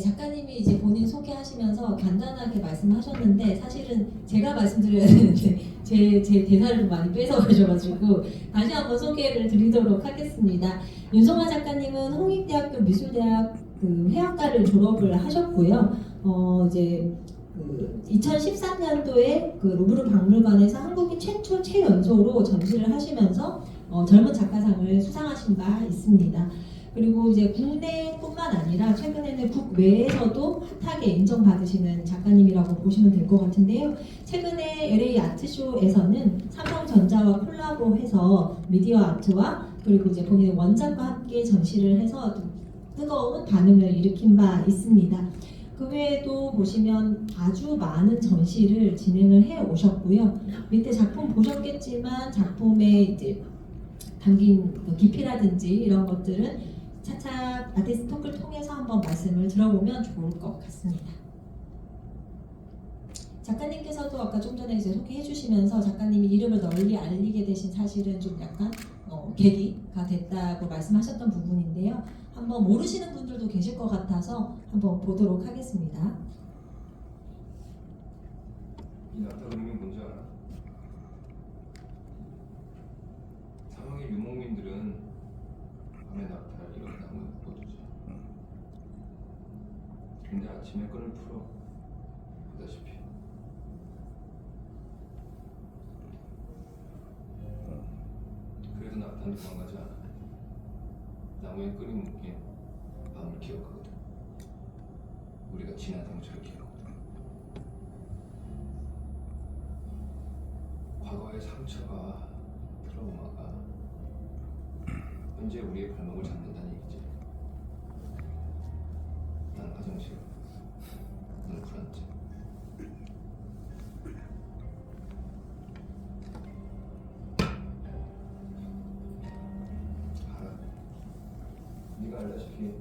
작가님이 이제 본인 소개하시면서 간단하게 말씀하셨는데 사실은 제가 말씀드려야 되는데 제 대사를 좀 많이 뺏어가셔가지고 다시 한번 소개를 드리도록 하겠습니다. 윤성아 작가님은 홍익대학교 미술대학 회화과를 졸업을 하셨고요. 이제 2013년도에 루브르 박물관에서 한국인 최초 최연소로 전시를 하시면서 젊은 작가상을 수상하신 바 있습니다. 그리고 이제 국내뿐만 아니라 최근에는 국외에서도 핫하게 인정받으시는 작가님이라고 보시면 될 것 같은데요. 최근에 LA 아트쇼에서는 삼성전자와 콜라보해서 미디어 아트와 그리고 이제 본인의 원작과 함께 전시를 해서 좀 뜨거운 반응을 일으킨 바 있습니다. 그 외에도 보시면 아주 많은 전시를 진행을 해 오셨고요. 밑에 작품 보셨겠지만 작품에 이제 담긴 깊이라든지 이런 것들은 차차 아티스트 토크를 통해서 한번 말씀을 들어보면 좋을 것 같습니다. 작가님께서도 아까 좀 전에 이제 소개해 주시면서 작가님이 이름을 널리 알리게 되신 사실은 좀 약간 계기가 됐다고 말씀하셨던 부분인데요. 한번 모르시는 분들도 계실 것 같아서 한번 보도록 하겠습니다. 이 낙타 그림이 뭔지 알아? 상황의 유목민들은 밤에 낙타 이런 나무에 묶어두지. 근데 아침에 끈을 풀어. 보다시피. 그래도 낙타는 도망가지 않아. 나무에 끈이 묶인 밤을 기억하거든. 우리가 지난 상처를 기억하거든. 과거의 상처가 트라우마가 현재 우리의 발목을 잡는다는 얘기지. 난 화장실, 난 불안증. 알아. 네가 알다시피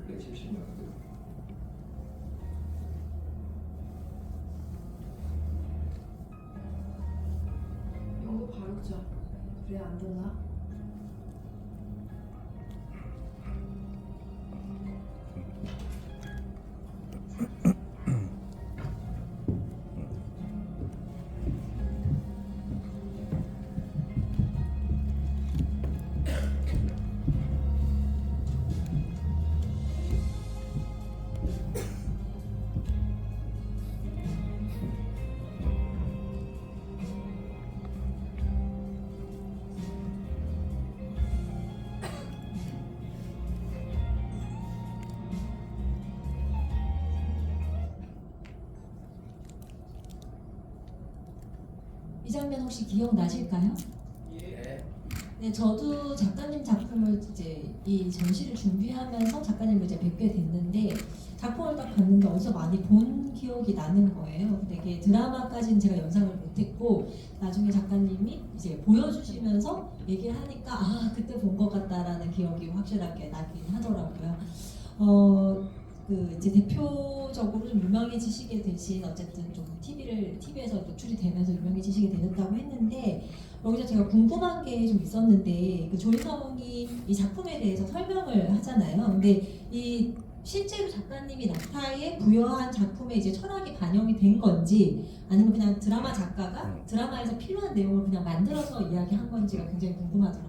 내 70년대 영도 바르자. 그래 안 되나? 이 장면 혹시 기억나실까요? 예. 네, 저도 작가님 작품을 이제 이 전시를 준비하면서 작가님을 이제 뵙게 됐는데 작품을 딱 봤는데 어디서 많이 본 기억이 나는 거예요. 근데 이게 드라마까지는 제가 연상을 못했고 나중에 작가님이 이제 보여주시면서 얘기를 하니까 아 그때 본 것 같다라는 기억이 확실하게 나긴 하더라고요. 이제 대표적으로 좀 유명해지시게 되신 어쨌든 좀 TV에서 노출이 되면서 유명해지시게 되셨다고 했는데 여기서 제가 궁금한 게 좀 있었는데 조인성이 이 작품에 대해서 설명을 하잖아요. 근데 이 실제로 작가님이 낙타에 부여한 작품에 이제 철학이 반영이 된 건지 아니면 그냥 드라마 작가가 드라마에서 필요한 내용을 그냥 만들어서 이야기한 건지가 굉장히 궁금하더라고요.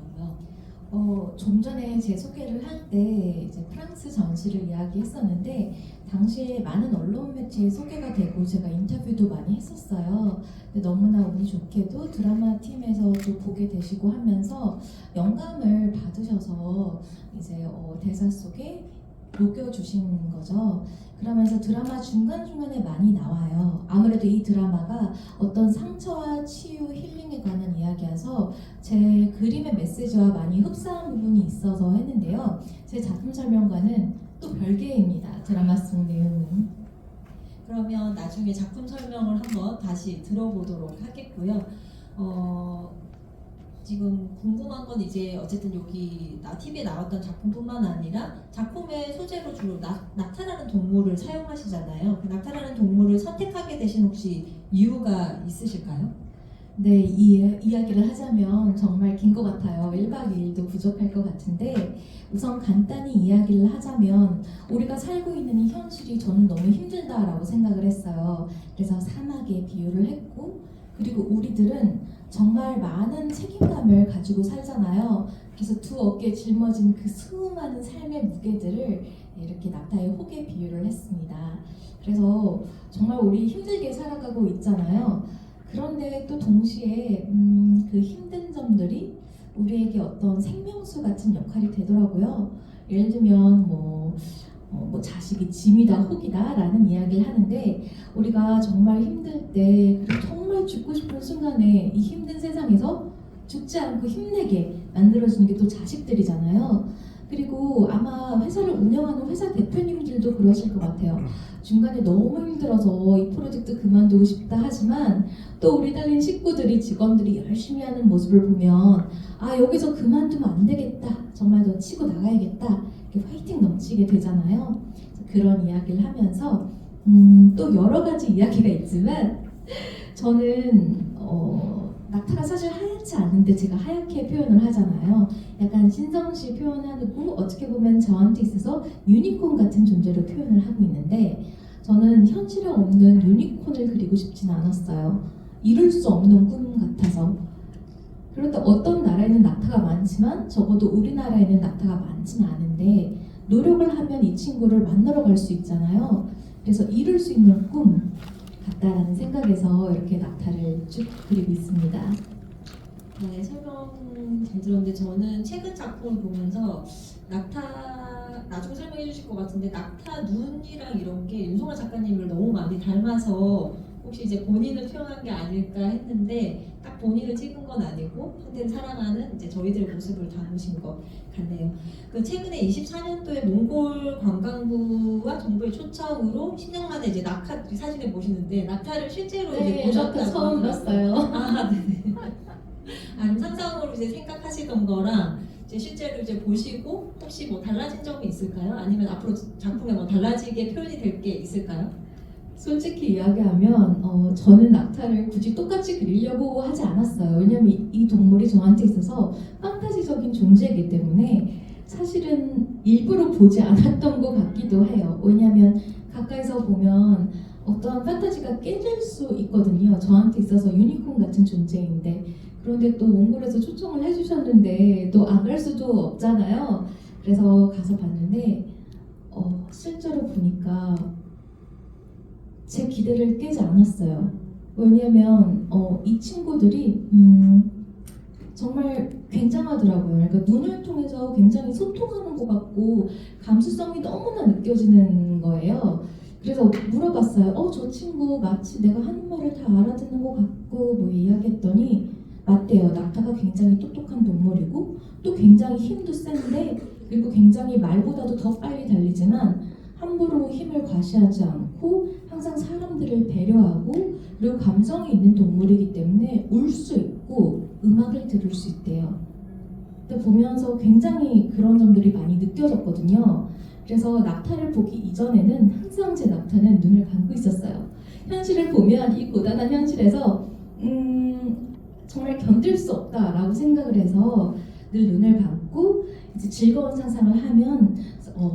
좀 전에 제 소개를 할 때 이제 프랑스 전시를 이야기했었는데 당시에 많은 언론 매체에 소개가 되고 제가 인터뷰도 많이 했었어요. 근데 너무나 운이 좋게도 드라마 팀에서도 보게 되시고 하면서 영감을 받으셔서 이제 대사 속에 녹여주신 거죠. 그러면서 드라마 중간중간에 많이 나와요. 아무래도 이 드라마가 어떤 상처와 치유, 힐링에 관한 이야기여서 제 그림의 메시지와 많이 흡사한 부분이 있어서 했는데요. 제 작품 설명과는 또 별개입니다. 드라마 속 내용은. 그러면 나중에 작품 설명을 한번 다시 들어보도록 하겠고요. 지금 궁금한 건 이제 어쨌든 여기 TV에 나왔던 작품뿐만 아니라 작품의 소재로 주로 낙타라는 동물을 사용하시잖아요. 그 낙타라는 동물을 선택하게 되신 혹시 이유가 있으실까요? 네, 이 이야기를 하자면 정말 긴 것 같아요. 1박 2일도 부족할 것 같은데 우선 간단히 이야기를 하자면 우리가 살고 있는 이 현실이 저는 너무 힘들다라고 생각을 했어요. 그래서 사막에 비유를 했고 그리고 우리들은 정말 많은 책임감을 가지고 살잖아요. 그래서 두 어깨에 짊어진 그 수많은 삶의 무게들을 이렇게 낙타의 혹에 비유를 했습니다. 그래서 정말 우리 힘들게 살아가고 있잖아요. 그런데 또 동시에 그 힘든 점들이 우리에게 어떤 생명수 같은 역할이 되더라고요. 예를 들면 뭐 자식이 짐이다 혹이다 라는 이야기를 하는데 우리가 정말 힘들 때 그리고 정말 죽고 싶은 순간에 이 힘든 세상에서 죽지 않고 힘내게 만들어주는 게 또 자식들이잖아요. 그리고 아마 회사를 운영하는 회사 대표님들도 그러실 것 같아요. 중간에 너무 힘들어서 이 프로젝트 그만두고 싶다 하지만 또 우리 달린 식구들이 직원들이 열심히 하는 모습을 보면 아 여기서 그만두면 안 되겠다 정말 더 치고 나가야겠다 이렇게 화이팅 넘치게 되잖아요. 그런 이야기를 하면서 또 여러 가지 이야기가 있지만 저는 낙타가 사실 하얗지 않은데 제가 하얗게 표현을 하잖아요. 약간 신성시 표현하고 어떻게 보면 저한테 있어서 유니콘 같은 존재로 표현을 하고 있는데 저는 현실에 없는 유니콘을 그리고 싶진 않았어요. 이룰 수 없는 꿈 같아서. 그런데 어떤 나라에는 낙타가 많지만 적어도 우리나라에는 낙타가 많지는 않은데 노력을 하면 이 친구를 만나러 갈 수 있잖아요. 그래서 이룰 수 있는 꿈 같다라는 생각에서 이렇게 낙타를 쭉 그리고 있습니다. 네, 설명 잘 들었는데 저는 최근 작품을 보면서 낙타 나중에 설명해 주실 것 같은데 낙타 눈이랑 이런 게 윤송아 작가님을 너무 많이 닮아서 혹시 이제 본인을 표현한 게 아닐까 했는데 딱 본인을 찍은 건 아니고 현대를 살아가는 이제 저희들의 모습을 담으신 것 같네요. 그 최근에 24년도에 몽골 관광부와 정부의 초청으로 10년 만에 이제 낙타 사진을 보시는데 낙타를 실제로 이제 네, 보셨다고 낙타 처음 하더라고요. 봤어요. 아, 네네. 아니 상상으로 이제 생각하시던 거랑 이제 실제로 이제 보시고 혹시 뭐 달라진 점이 있을까요? 아니면 앞으로 작품에 뭐 달라지게 표현이 될 게 있을까요? 솔직히 이야기하면 저는 낙타를 굳이 똑같이 그리려고 하지 않았어요. 왜냐면 이 동물이 저한테 있어서 판타지적인 존재이기 때문에 사실은 일부러 보지 않았던 것 같기도 해요. 왜냐면 가까이서 보면 어떠한 판타지가 깨질 수 있거든요. 저한테 있어서 유니콘 같은 존재인데 그런데 또 몽골에서 초청을 해주셨는데 또 안 갈 수도 없잖아요. 그래서 가서 봤는데 실제로 보니까 제 기대를 깨지 않았어요. 왜냐면 이 친구들이 정말 굉장하더라고요. 그러니까 눈을 통해서 굉장히 소통하는 것 같고 감수성이 너무나 느껴지는 거예요. 그래서 물어봤어요. 저 친구 마치 내가 하는 말을 다 알아듣는 것 같고 뭐 이야기했더니 맞대요. 낙타가 굉장히 똑똑한 동물이고 또 굉장히 힘도 센데 그리고 굉장히 말보다도 더 빨리 달리지만 함부로 힘을 과시하지 않고 항상 사람들을 배려하고 그리고 감성이 있는 동물이기 때문에 울 수 있고 음악을 들을 수 있대요. 근데 보면서 굉장히 그런 점들이 많이 느껴졌거든요. 그래서 낙타를 보기 이전에는 항상 제 낙타는 눈을 감고 있었어요. 현실을 보면 이 고단한 현실에서 정말 견딜 수 없다라고 생각을 해서 늘 눈을 감고 이제 즐거운 상상을 하면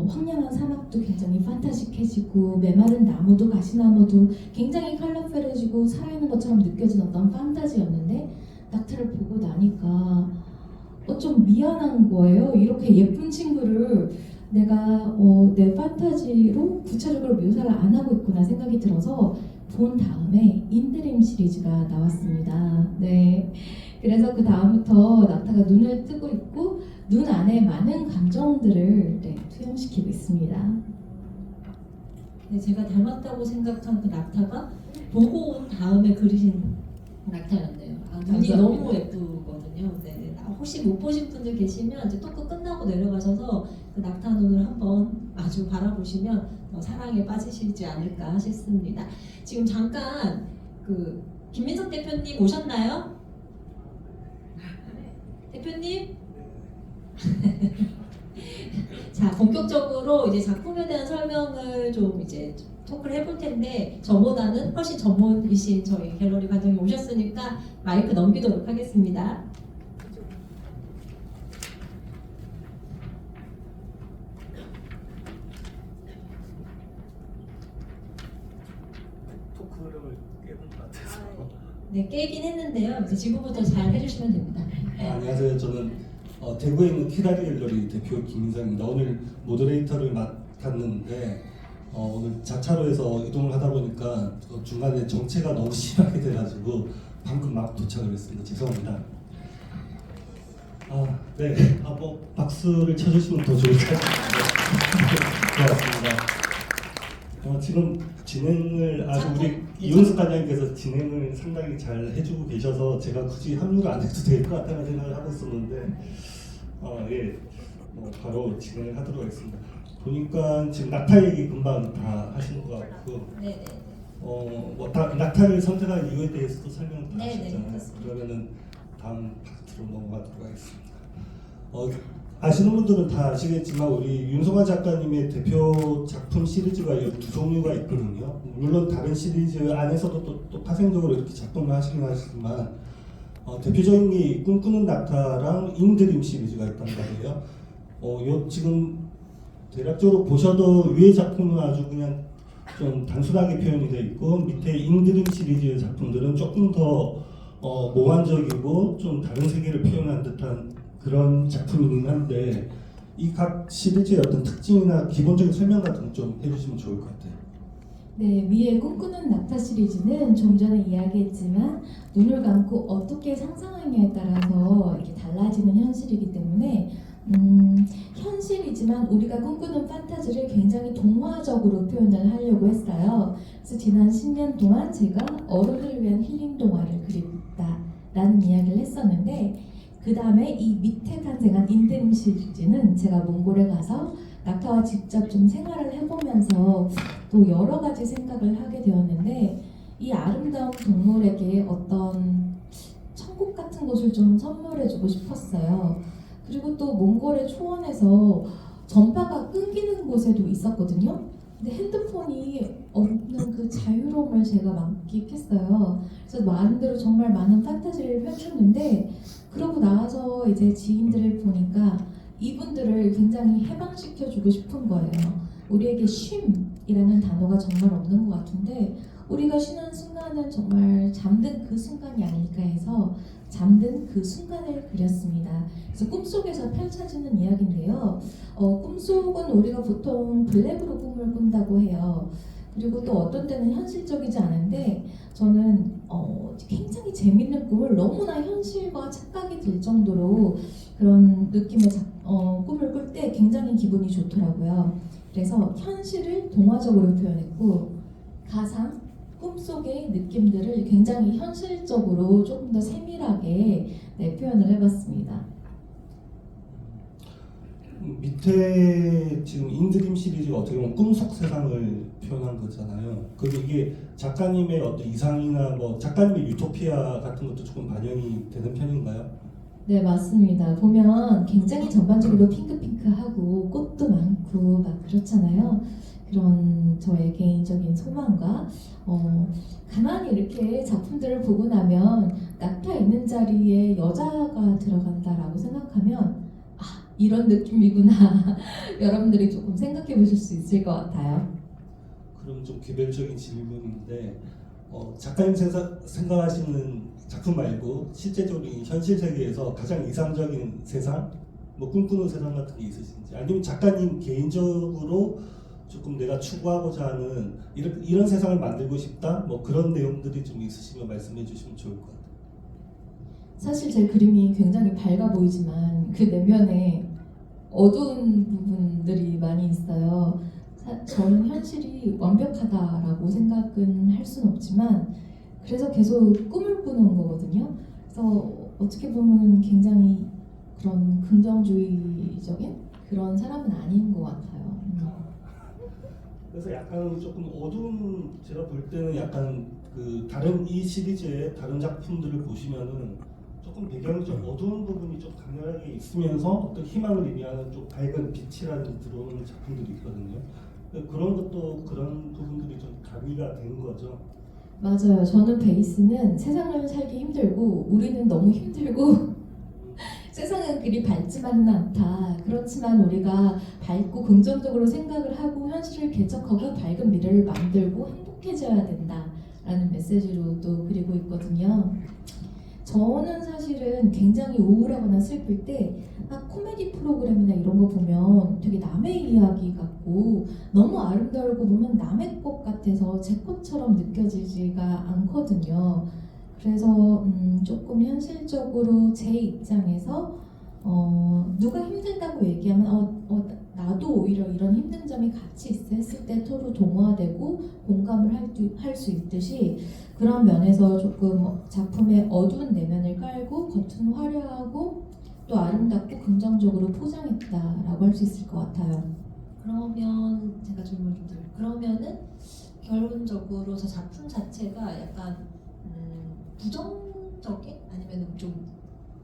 황량한 사막도 굉장히 판타식해지고 메마른 나무도 가시나무도 굉장히 컬러풀해지고 살아있는 것처럼 느껴지는 어떤 판타지였는데 낙타를 보고 나니까 좀 미안한 거예요. 이렇게 예쁜 친구를 내가 내 판타지로 구체적으로 묘사를 안 하고 있구나 생각이 들어서 본 다음에 인드림 시리즈가 나왔습니다. 네. 그래서 그 다음부터 낙타가 눈을 뜨고 있고 눈 안에 많은 감정들을 투영시키고 있습니다. 네, 제가 닮았다고 생각한 그 낙타가 보고 온 다음에 그리신 낙타였네요. 눈이 감사합니다. 너무 예쁘거든요. 네, 혹시 못 보신 분들 계시면 이제 토크 끝나고 내려가셔서 그 낙타 눈을 한번 마주 바라보시면 사랑에 빠지시지 않을까 싶습니다. 지금 잠깐 그 김민석 대표님 오셨나요? 대표님? 자, 본격적으로 이제 작품에 대한 설명을 좀 이제 토크를 해볼 텐데 저보다는 훨씬 전문이신 저희 갤러리 관장님 오셨으니까 마이크 넘기도록 하겠습니다. 토크를 깨는 것 같아서. 네, 깨긴 했는데요. 이제 지금부터 잘 해주시면 됩니다. 안녕하세요. 저는 대구에 있는 키다리 갤러리 대표 김인상입니다. 오늘 모더레이터를 맡았는데 오늘 자차로에서 이동을 하다 보니까 중간에 정체가 너무 심하게 돼가지고 방금 막 도착을 했습니다. 죄송합니다. 네. 뭐 박수를 쳐주시면 더 좋을 것 같습니다. 고맙습니다. 지금 진행을 아주 우리 이윤석 관장님께서 진행을 상당히 잘 해주고 계셔서 제가 굳이 합류를 안 해도 될 것 같다는 생각을 하고 있었는데 예, 바로 진행을 하도록 하겠습니다. 보니까 지금 낙타 얘기 금방 다 하신 것 같고 네네. 낙타를 선택한 이유에 대해서도 설명 다 네네, 하셨잖아요. 그렇습니다. 그러면은 다음 파트로 넘어가도록 하겠습니다. 아시는 분들은 다 아시겠지만 우리 윤성환 작가님의 대표 작품 시리즈가 두 종류가 있거든요. 물론 다른 시리즈 안에서도 또 파생적으로 이렇게 작품을 하시긴 하시지만 대표적인 게 이 꿈꾸는 낙타랑 인드림 시리즈가 있단 말이에요. 요 지금 대략적으로 보셔도 위의 작품은 아주 그냥 좀 단순하게 표현이 되어 있고 밑에 인드림 시리즈 작품들은 조금 더 몽환적이고 좀 다른 세계를 표현한 듯한 그런 작품이긴 한데 이 각 시리즈의 어떤 특징이나 기본적인 설명 같은 거 좀 해주시면 좋을 것 같아요. 네, 위에 꿈꾸는 낙타 시리즈는 좀 전에 이야기했지만 눈을 감고 어떻게 상상하느냐에 따라서 이렇게 달라지는 현실이기 때문에 현실이지만 우리가 꿈꾸는 판타지를 굉장히 동화적으로 표현을 하려고 했어요. 그래서 지난 10년 동안 제가 어른을 위한 힐링 동화를 그렸다라는 이야기를 했었는데 그 다음에 이 밑에 탄생한 인드림 시리즈는 제가 몽골에 가서 낙타와 직접 좀 생활을 해보면서 또 여러 가지 생각을 하게 되었는데 이 아름다운 동물에게 어떤 천국 같은 곳을 좀 선물해주고 싶었어요. 그리고 또 몽골의 초원에서 전파가 끊기는 곳에도 있었거든요. 근데 핸드폰이 없는 그 자유로움을 제가 만끽했어요. 그래서 마음대로 정말 많은 판타지를 펼쳤는데 그러고 나와서 이제 지인들을 보니까 이분들을 굉장히 해방시켜주고 싶은 거예요. 우리에게 쉼이라는 단어가 정말 없는 것 같은데 우리가 쉬는 순간은 정말 잠든 그 순간이 아닐까 해서 잠든 그 순간을 그렸습니다. 그래서 꿈속에서 펼쳐지는 이야기인데요. 꿈속은 우리가 보통 블랙으로 꿈을 꾼다고 해요. 그리고 또 어떤 때는 현실적이지 않은데 저는 굉장히 재밌는 꿈을 너무나 현실과 착각이 들 정도로 그런 느낌의 꿈을 꿀 때 굉장히 기분이 좋더라고요. 그래서 현실을 동화적으로 표현했고 가상, 꿈속의 느낌들을 굉장히 현실적으로 조금 더 세밀하게 표현을 해봤습니다. 밑에 지금 인드림 시리즈가 어떻게 보면 꿈속 세상을 표현한 거잖아요. 그리고 이게 작가님의 어떤 이상이나 뭐 작가님의 유토피아 같은 것도 조금 반영이 되는 편인가요? 네, 맞습니다. 보면 굉장히 전반적으로 핑크핑크하고 꽃도 많고 막 그렇잖아요. 그런 저의 개인적인 소망과 가만히 이렇게 작품들을 보고 나면 낙타 있는 자리에 여자가 들어간다라고 생각하면 이런 느낌이구나. 여러분들이 조금 생각해 보실 수 있을 것 같아요. 그럼 좀 개별적인 질문인데 작가님 생각하시는 작품 말고 실제적으로 이 현실 세계에서 가장 이상적인 세상, 뭐 꿈꾸는 세상 같은 게 있으신지 아니면 작가님 개인적으로 조금 내가 추구하고자 하는 이런 세상을 만들고 싶다 뭐 그런 내용들이 좀 있으시면 말씀해 주시면 좋을 것 같아요. 사실 제 그림이 굉장히 밝아 보이지만 그 내면에 어두운 부분들이 많이 있어요. 저는 현실이 완벽하다라고 생각은 할 수는 없지만 그래서 계속 꿈을 꾸는 거거든요. 그래서 어떻게 보면 굉장히 그런 긍정주의적인 그런 사람은 아닌 것 같아요. 그래서 약간 조금 어두운 제가 볼 때는 약간 그 다른 이 시리즈의 다른 작품들을 보시면은 조금 배경이 좀 어두운 부분이 좀 강렬하게 있으면서 어떤 희망을 의미하는 좀 밝은 빛이라든지 들어오는 작품들이 있거든요. 그런 것도 그런 부분들이 좀 가미가 된 거죠. 맞아요. 저는 베이스는 세상을 살기 힘들고 우리는 너무 힘들고 세상은 그리 밝지만은 않다. 그렇지만 우리가 밝고 긍정적으로 생각을 하고 현실을 개척하고 밝은 미래를 만들고 행복해져야 된다라는 메시지로 또 그리고 있거든요. 저는 사실은 굉장히 우울하거나 슬플 때 코미디 프로그램이나 이런 거 보면 되게 남의 이야기 같고 너무 아름다울고 보면 남의 것 같아서 제 것처럼 느껴지지가 않거든요. 그래서 조금 현실적으로 제 입장에서 누가 힘들다고 얘기하면 나도 오히려 이런 힘든 점이 같이 있어 했을 때 서로 동화되고 공감을 할 수 있듯이 그런 면에서 조금 작품의 어두운 내면을 깔고 겉은 화려하고 또 아름답고 긍정적으로 포장했다라고 할 수 있을 것 같아요. 그러면 제가 질문 좀 드릴게요. 그러면은 결론적으로 저 작품 자체가 약간 부정적인 아니면 좀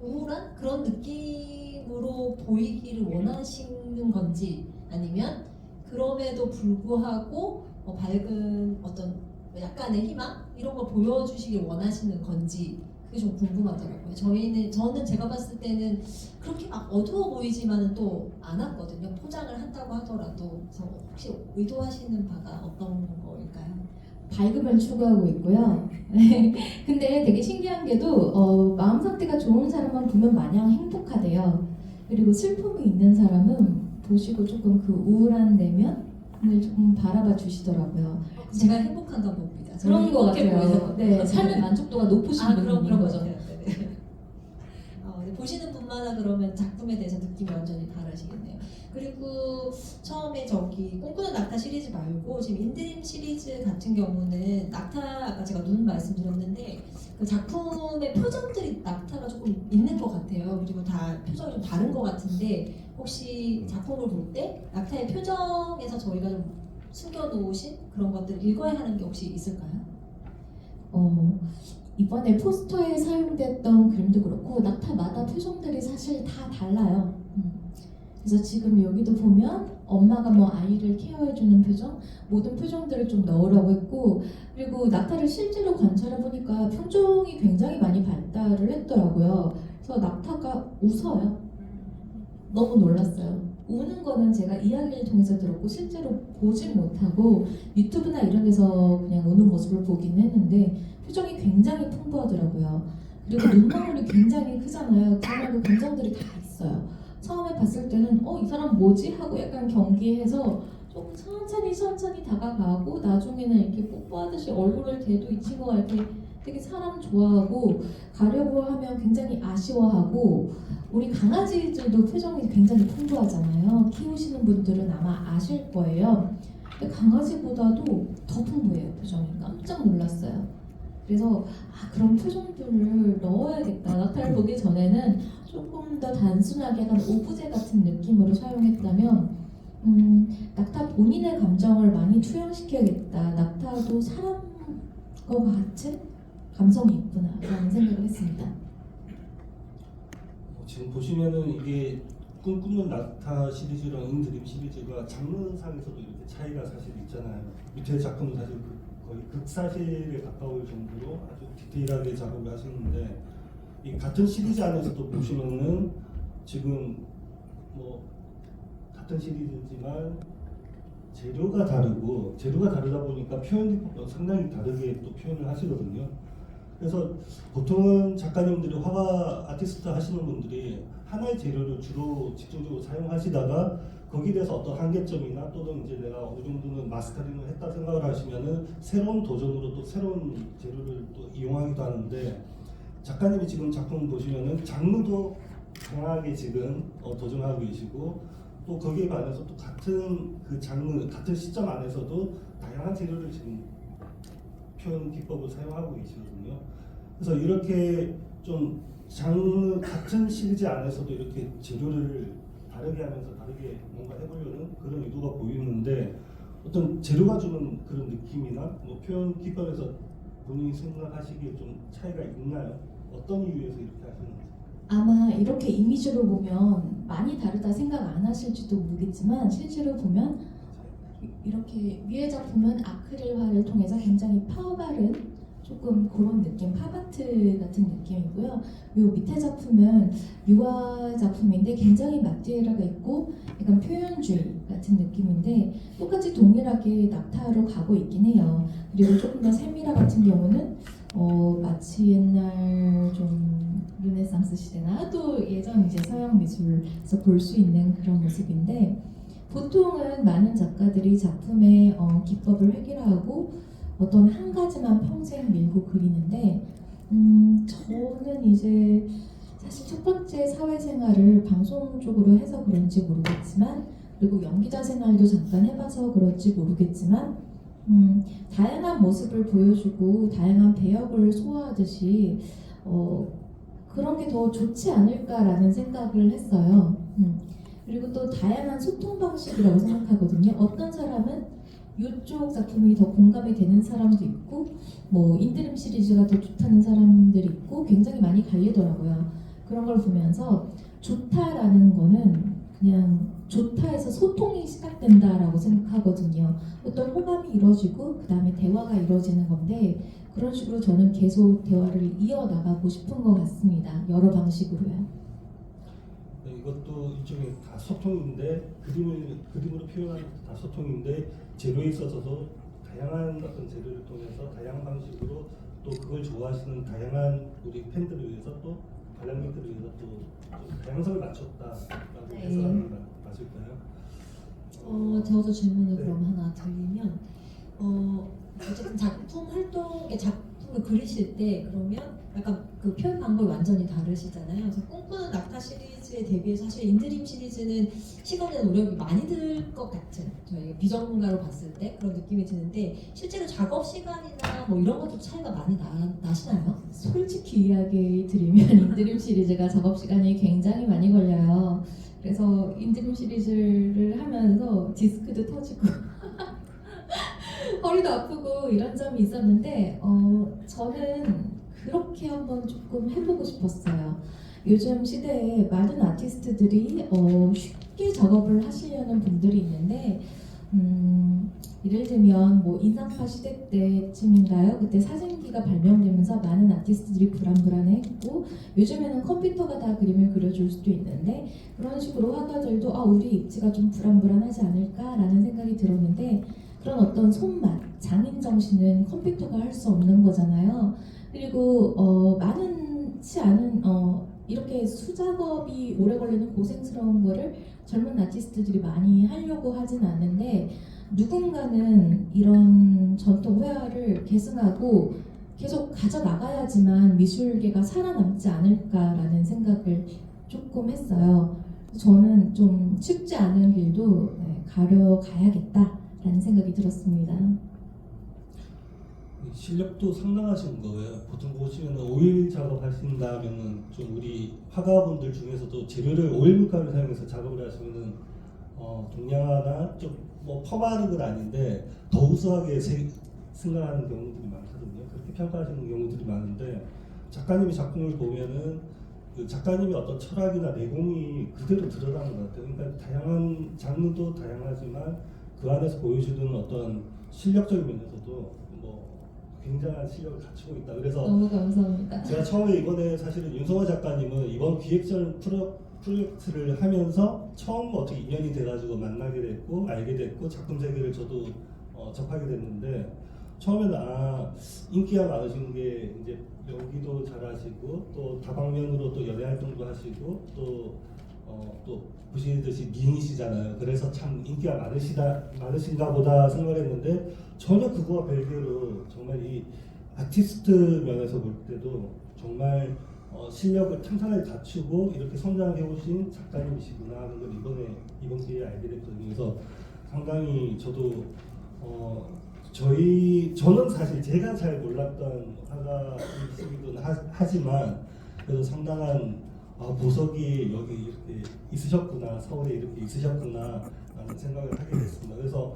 우울한 그런 느낌으로 보이기를 원하시는 건지 아니면 그럼에도 불구하고 밝은 어떤 약간의 희망 이런 걸 보여주시길 원하시는 건지 그게 좀 궁금하더라고요. 저는 제가 봤을 때는 그렇게 막 어두워 보이지만은 또 않았거든요. 포장을 한다고 하더라도. 그래서 혹시 의도하시는 바가 어떤 거일까요? 밝음을 추구하고 있고요. 근데 되게 신기한 게도 마음 상태가 좋은 사람만 보면 마냥 행복하대요. 그리고 슬픔이 있는 사람은 보시고 조금 그 우울한 내면을 조금 바라봐 주시더라고요. 제가 행복한가 봅니다. 그런 거 그렇게 같아요. 보여요. 네, 삶의 만족도가 높으신 분인 그런 거죠. 거죠. 네, 보시는 분마다 그러면 작품에 대해서 느낌이 완전히 다르시겠네요. 그리고 처음에 저기 꿈꾸는 낙타 시리즈 말고 지금 인드림 시리즈 같은 경우는 낙타 아까 제가 눈 말씀드렸는데 그 작품의 표정들이 낙타가 조금 있는 것 같아요. 그리고 다 표정이 좀 다른 것 같은데 혹시 작품을 볼 때 낙타의 표정에서 저희가 좀 숨겨놓으신 그런 것들을 읽어야 하는 게 혹시 있을까요? 이번에 포스터에 사용됐던 그림도 그렇고 낙타마다 표정들이 사실 다 달라요. 그래서 지금 여기도 보면 엄마가 뭐 아이를 케어해주는 표정, 모든 표정들을 좀 넣으라고 했고 그리고 낙타를 실제로 관찰해 보니까 표정이 굉장히 많이 발달을 했더라고요. 그래서 낙타가 웃어요. 너무 놀랐어요. 우는 거는 제가 이야기를 통해서 들었고 실제로 보질 못하고 유튜브나 이런 데서 그냥 우는 모습을 보긴 했는데 표정이 굉장히 풍부하더라고요. 그리고 눈망울이 굉장히 크잖아요. 정말 그 감정들이 다 있어요. 처음에 봤을 때는 이 사람 뭐지? 하고 약간 경계해서 조금 천천히 다가가고 나중에는 이렇게 뽀뽀하듯이 얼굴을 대도 이 친구가 이렇게 되게 사람 좋아하고 가려고 하면 굉장히 아쉬워하고 우리 강아지들도 표정이 굉장히 풍부하잖아요. 키우시는 분들은 아마 아실 거예요. 근데 강아지보다도 더 풍부해요. 표정이 깜짝 놀랐어요. 그래서 그런 표정들을 넣어야겠다. 낙타를 보기 전에는 조금 더 단순하게 약간 오브제 같은 느낌으로 사용했다면 낙타 본인의 감정을 많이 투영시켜야겠다. 낙타도 사람과 같은 감성이 있구나라는 생각을 했습니다. 지금 보시면은 이게 꿈꾸는 낙타 시리즈랑 인드림 시리즈가 장르상에서도 이렇게 차이가 사실 있잖아요. 밑에 작품은 사실 거의 극사실에 가까울 정도로 아주 디테일하게 작업을 하시는데 이 같은 시리즈 안에서도 보시면은 지금 뭐 같은 시리즈지만 재료가 다르다 보니까 표현 기법도 상당히 다르게 또 표현을 하시거든요. 그래서 보통은 작가님들이 화가 아티스트 하시는 분들이 하나의 재료를 주로 집중적으로 사용하시다가 거기에 대해서 어떤 한계점이나 또는 이제 내가 어느 정도는 마스터링을 했다 생각을 하시면은 새로운 도전으로 또 새로운 재료를 또 이용하기도 하는데 작가님이 지금 작품 보시면은 장르도 강하게 지금 도전하고 계시고 또 거기에 반해서 또 같은 그 장르 같은 시점 안에서도 다양한 재료를 지금 표현 기법을 사용하고 계시거든요. 그래서 이렇게 좀 장르 같은 시리즈 안에서도 이렇게 재료를 다르게 하면서 다르게 뭔가 해보려는 그런 의도가 보이는데 어떤 재료가 주는 그런 느낌이나 뭐 표현 기법에서 본인이 생각하시기에 좀 차이가 있나요? 어떤 이유에서 이렇게 하시는지? 아마 이렇게 이미지로 보면 많이 다르다 생각 안 하실지도 모르겠지만 실제로 보면 이렇게 위에 작품은 아크릴화를 통해서 굉장히 펴바른 조금 그런 느낌, 팝아트 같은 느낌이고요. 요 밑에 작품은 유화 작품인데 굉장히 마티에라가 있고 약간 표현주의 같은 느낌인데 똑같이 동일하게 낙타로 가고 있긴 해요. 그리고 조금 더 세미라 같은 경우는 마치 옛날 좀 르네상스 시대나 또 예전 이제 서양 미술에서 볼 수 있는 그런 모습인데 보통은 많은 작가들이 작품의 기법을 획일화하고 어떤 한 가지만 평생 밀고 그리는데 저는 이제 사실 첫 번째 사회생활을 방송 쪽으로 해서 그런지 모르겠지만 그리고 연기자 생활도 잠깐 해봐서 그런지 모르겠지만 다양한 모습을 보여주고 다양한 배역을 소화하듯이 그런 게 더 좋지 않을까라는 생각을 했어요. 그리고 또 다양한 소통 방식이라고 생각하거든요. 어떤 사람은 이쪽 작품이 더 공감이 되는 사람도 있고 뭐 인드림 시리즈가 더 좋다는 사람들이 있고 굉장히 많이 갈리더라고요. 그런 걸 보면서 좋다라는 거는 그냥 좋다에서 소통이 시작된다라고 생각하거든요. 어떤 호감이 이루어지고 그 다음에 대화가 이루어지는 건데 그런 식으로 저는 계속 대화를 이어나가고 싶은 것 같습니다. 여러 방식으로요. 네, 이것도 일종의 다 소통인데 그림으로 표현하는 것도 다 소통인데 재료에 있어서도 다양한 어떤 재료를 통해서 다양한 방식으로 또 그걸 좋아하시는 다양한 우리 팬들을 위해서 또 관람객들을 위해서 또 다양성을 맞췄다라고 네. 해석하는 게 맞을까요? 저도 질문을 네. 그럼 하나 드리면 어쨌든 작품 활동의 작품을 그리실 때 그러면 약간 그 표현 방법이 완전히 다르시잖아요. 그래서 꿈꾸는 낙타 시리즈에 대비해서 사실 인드림 시리즈는 시간과 노력이 많이 들 것 같은 저희가 비전문가로 봤을 때 그런 느낌이 드는데 실제로 작업 시간이나 뭐 이런 것도 차이가 많이 나시나요? 솔직히 이야기 드리면 인드림 시리즈가 작업 시간이 굉장히 많이 걸려요. 그래서 인드림 시리즈를 하면서 디스크도 터지고 허리도 아프고 이런 점이 있었는데 저는 그렇게 한번 조금 해보고 싶었어요. 요즘 시대에 많은 아티스트들이 쉽게 작업을 하시려는 분들이 있는데 예를 들면 뭐 인상파 시대 때쯤인가요? 그때 사진기가 발명되면서 많은 아티스트들이 불안불안했고 요즘에는 컴퓨터가 다 그림을 그려줄 수도 있는데 그런 식으로 화가들도 우리 입지가 좀 불안불안하지 않을까라는 생각이 들었는데 그런 어떤 손맛, 장인 정신은 컴퓨터가 할 수 없는 거잖아요. 그리고 많지 않은 이렇게 수작업이 오래 걸리는 고생스러운 거를 젊은 아티스트들이 많이 하려고 하진 않는데 누군가는 이런 전통 회화를 계승하고 계속 가져나가야지만 미술계가 살아남지 않을까라는 생각을 조금 했어요. 저는 좀 쉽지 않은 길도 가려가야겠다라는 생각이 들었습니다. 실력도 상당하신 거예요. 보통 보시면 5일 작업하신다면은 좀 우리 화가분들 중에서도 재료를 오일 물감을 사용해서 작업을 하시면은 동양화나 좀 뭐 펌하는 건 아닌데 더 우수하게 생각하는 경우들이 많거든요. 그렇게 평가하시는 경우들이 많은데 작가님이 작품을 보면은 그 작가님의 어떤 철학이나 내공이 그대로 드러나는 것 같아요. 그러니까 다양한 장르도 다양하지만 그 안에서 보여주는 어떤 실력적인 면에서도 굉장한 실력을 갖추고 있다. 그래서 너무 감사합니다. 제가 처음에 이번에 사실은 윤성화 작가님은 이번 기획전 프로젝트를 하면서 처음 어떻게 인연이 돼가지고 만나게 됐고 알게 됐고 작품 세계를 저도 접하게 됐는데 처음에는 인기가 많으신 게 이제 연기도 잘하시고 또 다방면으로 또 연애 활동도 하시고 또 보시듯이 미인이시잖아요. 그래서 참 인기가 많으신가 보다 생각했는데 전혀 그거와 별개로 정말 이 아티스트 면에서 볼 때도 정말 실력을 탄탄하게 갖추고 이렇게 성장해 오신 작가님이시구나 하는 걸 이번 기회에 알게 됐거든요. 그래서 상당히 저도 저는 사실 제가 잘 몰랐던 화가이시기도 하지만 그래도 상당한 보석이 여기 이렇게 있으셨구나, 서울에 이렇게 있으셨구나 라는 생각을 하게 됐습니다. 그래서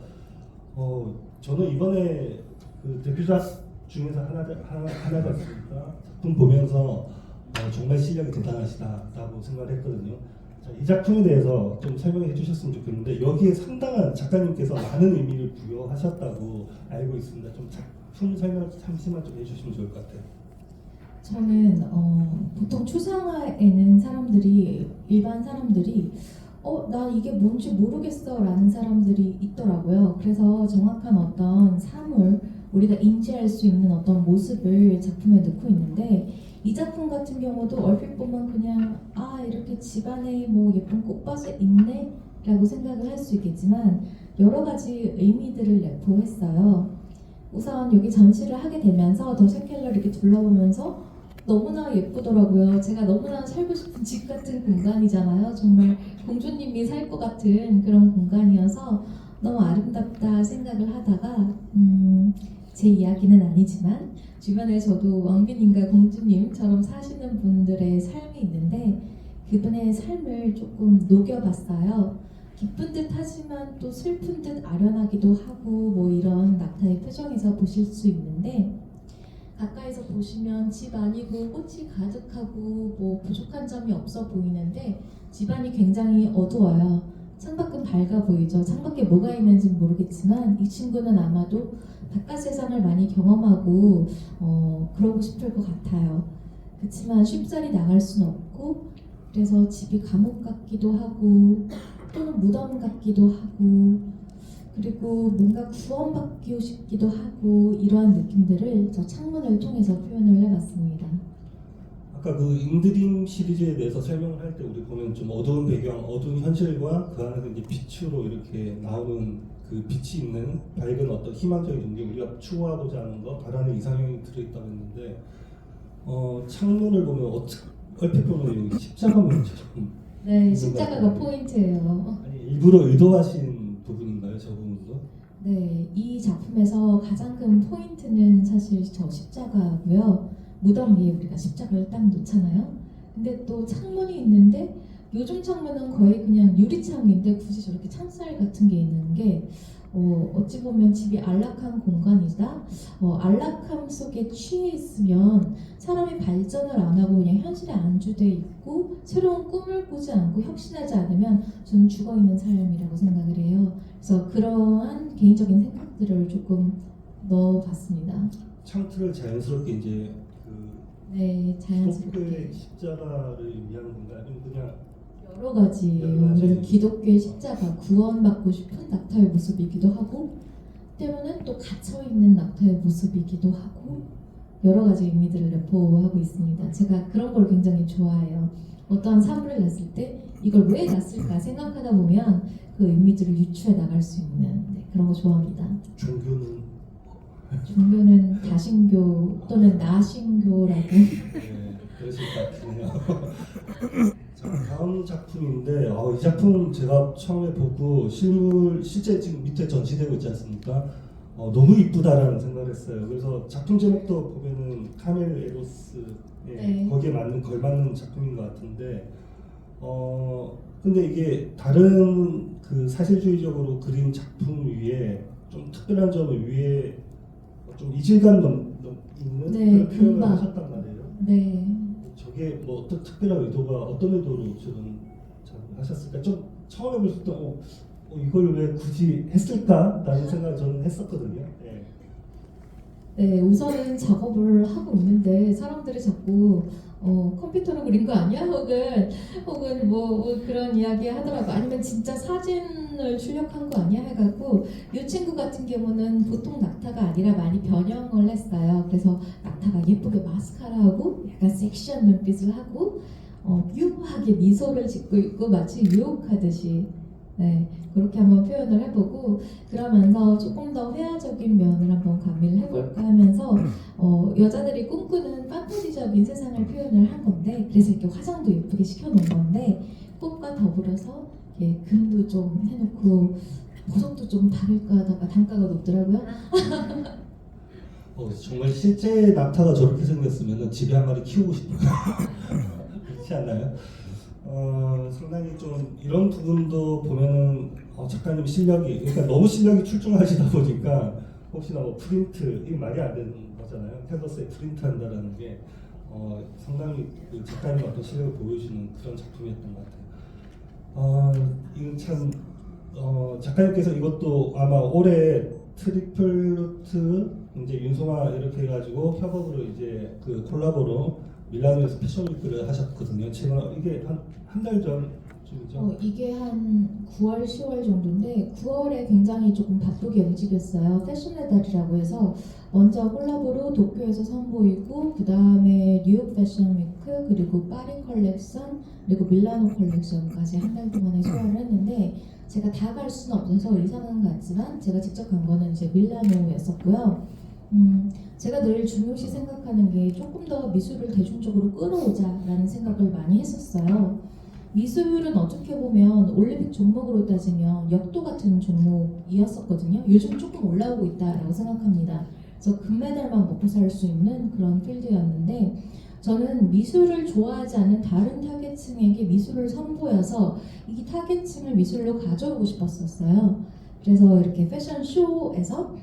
저는 이번에 그 대표작 중에서 하나지 않습니까? 작품 보면서 정말 실력이 대단하시다라고 생각을 했거든요. 자, 이 작품에 대해서 좀 설명해 주셨으면 좋겠는데 여기에 상당한 작가님께서 많은 의미를 부여하셨다고 알고 있습니다. 좀 작품 설명 잠시만 좀 해주시면 좋을 것 같아요. 저는 보통 추상화에는 사람들이 일반 사람들이 나 이게 뭔지 모르겠어 라는 사람들이 있더라고요. 그래서 정확한 어떤 사물 우리가 인지할 수 있는 어떤 모습을 작품에 넣고 있는데 이 작품 같은 경우도 얼핏 보면 그냥 이렇게 집안에 뭐 예쁜 꽃밭이 있네 라고 생각을 할 수 있겠지만 여러 가지 의미들을 내포했어요. 우선 여기 전시를 하게 되면서 더 셰켈러 이렇게 둘러보면서 너무나 예쁘더라고요. 제가 너무나 살고 싶은 집 같은 공간이잖아요. 정말 공주님이 살 것 같은 그런 공간이어서 너무 아름답다 생각을 하다가 제 이야기는 아니지만 주변에 저도 왕비님과 공주님처럼 사시는 분들의 삶이 있는데 그분의 삶을 조금 녹여봤어요. 기쁜 듯 하지만 또 슬픈 듯 아련하기도 하고 뭐 이런 낙타의 표정에서 보실 수 있는데 가까이서 보시면 집 아니고 꽃이 가득하고 뭐 부족한 점이 없어 보이는데 집안이 굉장히 어두워요. 창밖은 밝아 보이죠. 창밖에 뭐가 있는지 모르겠지만 이 친구는 아마도 바깥 세상을 많이 경험하고 그러고 싶을 것 같아요. 그렇지만 쉽사리 나갈 수는 없고 그래서 집이 감옥 같기도 하고 또는 무덤 같기도 하고 그리고 뭔가 구원받고 싶기도 하고 이러한 느낌들을 저 창문을 통해서 표현을 해봤습니다. 아까 그 인드림 시리즈에 대해서 설명을 할 때 우리 보면 좀 어두운 배경, 어두운 현실과 그 안에서 이제 빛으로 이렇게 나오는 그 빛이 있는 밝은 어떤 희망적인 존재, 우리가 추구하고자 하는 거, 바라는 이상형이 들어있다고 했는데 창문을 보면 얼핏 보면 여기 십자가 모양처럼 네, 십자가가 포인트예요. 아니, 일부러 의도하신 부분인가요, 저 부분도? 네, 이 작품에서 가장 큰 포인트는 사실 저 십자가고요. 무덤 위에 우리가 십자가를 딱 놓잖아요. 근데 또 창문이 있는데 요즘 창문은 거의 그냥 유리창인데 굳이 저렇게 창살 같은 게 있는 게 어찌 보면 집이 안락한 공간이다. 안락함 속에 취해 있으면 사람이 발전을 안 하고 그냥 현실에 안주돼 있고 새로운 꿈을 꾸지 않고 혁신하지 않으면 저는 죽어 있는 삶이라고 생각을 해요. 그래서 그러한 개인적인 생각들을 조금 넣어봤습니다. 창틀을 자연스럽게 이제 네, 자연스럽게 기독교의 십자가를 위한 건가요? 아니면 그냥 여러 가지예요. 여러 가지. 그래서 기독교의 십자가 구원받고 싶은 낙타의 모습이기도 하고 때로는 또 갇혀있는 낙타의 모습이기도 하고 여러 가지 의미들을 내포하고 있습니다. 제가 그런 걸 굉장히 좋아해요. 어떠한 사물을 놨을 때 이걸 왜 놨을까 생각하다 보면 그 의미들을 유추해 나갈 수 있는 그런 거 좋아합니다. 종교는 다신교 또는 나신교라고. 네, 그러실 것 같네요. 자, 다음 작품인데 이 작품 제가 처음에 보고 실제 지금 밑에 전시되고 있지 않습니까? 너무 이쁘다라는 생각을 했어요. 그래서 작품 제목도 보면은 카멜 에로스 네. 거기에 걸맞는 작품인 것 같은데 근데 이게 다른 그 사실주의적으로 그린 작품 위에 좀 특별한 점을 위에 좀 이질감 있는 네, 그런 표현을 금방. 하셨단 말이에요. 네. 저게 뭐 어떤 특별한 의도가 어떤 의도로 지금 하셨을까? 좀 처음에 보실 때 이걸 왜 굳이 했을까라는 생각을 저는 했었거든요. 네. 네, 우선은 작업을 하고 있는데 사람들이 자꾸 컴퓨터로 그린 거 아니야? 혹은 뭐 그런 이야기 하더라고. 아니면 진짜 사진을 출력한 거 아니야? 해갖고 이 친구 같은 경우는 보통 낙타가 아니라 많이 변형을 했어요. 그래서 낙타가 예쁘게 마스카라하고 약간 섹시한 눈빛을 하고 묘하게 미소를 짓고 있고 마치 유혹하듯이 네, 그렇게 한번 표현을 해보고 그러면서 조금 더 회화적인 면을 한번 가미를 해볼까 하면서 여자들이 꿈꾸는 판타지적인 세상을 표현을 한 건데 그래서 이렇게 화장도 예쁘게 시켜놓은 건데 꽃과 더불어서 이렇게 금도 좀 해놓고 보석도 좀 바를까 하다가 단가가 높더라고요. 정말 실제 낙타가 저렇게 생겼으면 집에 한 마리 키우고 싶어요. 그렇지 않나요? 상당히 좀 이런 부분도 보면은 작가님 실력이 그러니까 너무 실력이 출중하시다 보니까 혹시나 뭐 프린트 이게 말이 안 되는 거잖아요. 캔버스에 프린트한다라는 게 상당히 그 작가님 어떤 실력을 보여주는 그런 작품이었던 것 같아요. 이건 참 작가님께서 이것도 아마 올해 트리플 루트 이제 윤송아 이렇게 해가지고 협업으로 이제 그 콜라보로 밀라노에서 패션위크를 하셨거든요. 최근 이게 한 달 전쯤이죠. 이게 한 9월, 10월 정도인데 9월에 굉장히 조금 바쁘게 움직였어요. 패션의 달이라고 해서 먼저 콜라보로 도쿄에서 선보이고 그 다음에 뉴욕 패션 위크 그리고 파리 컬렉션 그리고 밀라노 컬렉션까지 한 달 동안에 소화를 했는데 제가 다 갈 수는 없어서 의상은 갔지만 제가 직접 간 거는 이제 밀라노였었고요. 제가 늘 중요시 생각하는 게 조금 더 미술을 대중적으로 끌어오자라는 생각을 많이 했었어요. 미술은 어떻게 보면 올림픽 종목으로 따지면 역도 같은 종목이었었거든요. 요즘 조금 올라오고 있다라고 생각합니다. 그래서 금메달만 먹고 살 수 있는 그런 필드였는데 저는 미술을 좋아하지 않는 다른 타겟층에게 미술을 선보여서 이 타겟층을 미술로 가져오고 싶었었어요. 그래서 이렇게 패션쇼에서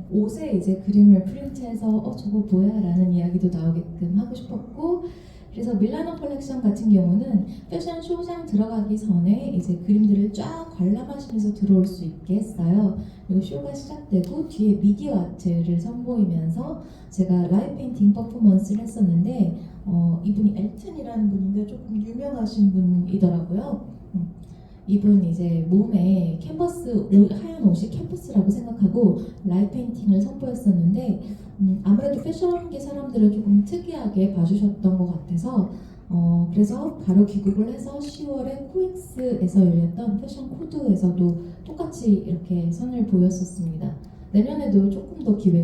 옷에 이제 그림을 프린트해서 저거 뭐야? 라는 이야기도 나오게끔 하고 싶었고 그래서 밀라노 컬렉션 같은 경우는 패션 쇼장 들어가기 전에 이제 그림들을 쫙 관람하시면서 들어올 수 있게 했어요. 그리고 쇼가 시작되고 뒤에 미디어 아트를 선보이면서 제가 라이브 페인팅 퍼포먼스를 했었는데 이분이 엘튼이라는 분인데 조금 유명하신 분이더라고요. 이분 이제 몸에 캔버스 하얀 옷이 캔버스라고 생각하고 라이브 페인팅을 선보였었는데 아무래도 패션계 사람들은 조금 특이하게 봐주셨던 것 같아서 그래서 바로 귀국을 해서 10월에 코엑스에서 열렸던 패션 코드에서도 똑같이 이렇게 선을 보였었습니다. 내년에도 조금 더 기회가